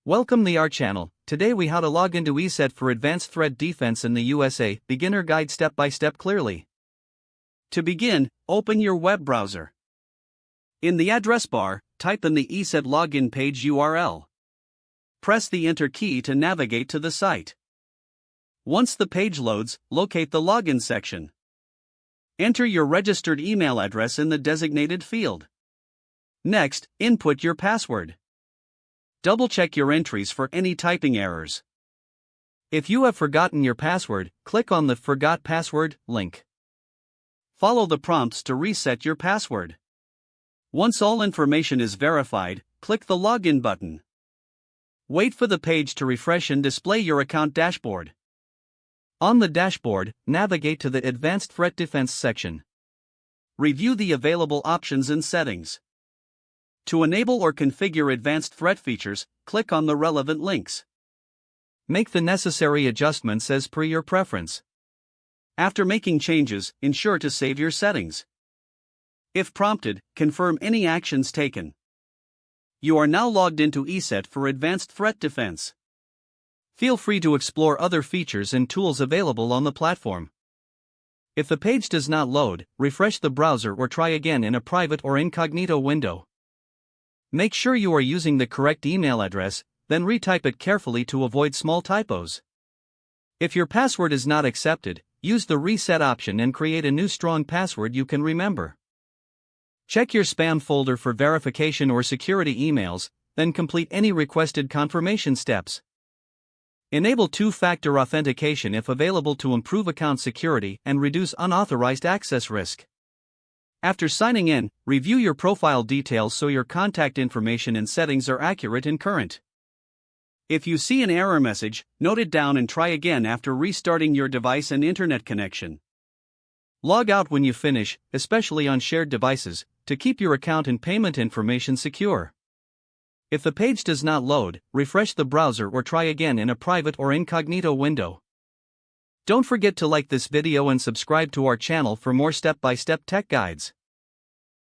Welcome to our channel. Today we how to log into ESET for Advanced Threat Defense in the USA. Beginner guide step by step clearly. To begin, open your web browser. In the address bar, type in the ESET login page URL. Press the Enter key to navigate to the site. Once the page loads, locate the login section. Enter your registered email address in the designated field. Next, input your password. Double-check your entries for any typing errors. If you have forgotten your password, click on the Forgot Password link. Follow the prompts to reset your password. Once all information is verified, click the Login button. Wait for the page to refresh and display your account dashboard. On the dashboard, navigate to the Advanced Threat Defense section. Review the available options and settings. To enable or configure advanced threat features, click on the relevant links. Make the necessary adjustments as per your preference. After making changes, ensure to save your settings. If prompted, confirm any actions taken. You are now logged into ESET for Advanced Threat Defense. Feel free to explore other features and tools available on the platform. If the page does not load, refresh the browser or try again in a private or incognito window. Make sure you are using the correct email address, then retype it carefully to avoid small typos. If your password is not accepted, use the reset option and create a new strong password you can remember. Check your spam folder for verification or security emails, then complete any requested confirmation steps. Enable two-factor authentication if available to improve account security and reduce unauthorized access risk. After signing in, review your profile details so your contact information and settings are accurate and current. If you see an error message, note it down and try again after restarting your device and internet connection. Log out when you finish, especially on shared devices, to keep your account and payment information secure. If the page does not load, refresh the browser or try again in a private or incognito window. Don't forget to like this video and subscribe to our channel for more step-by-step tech guides.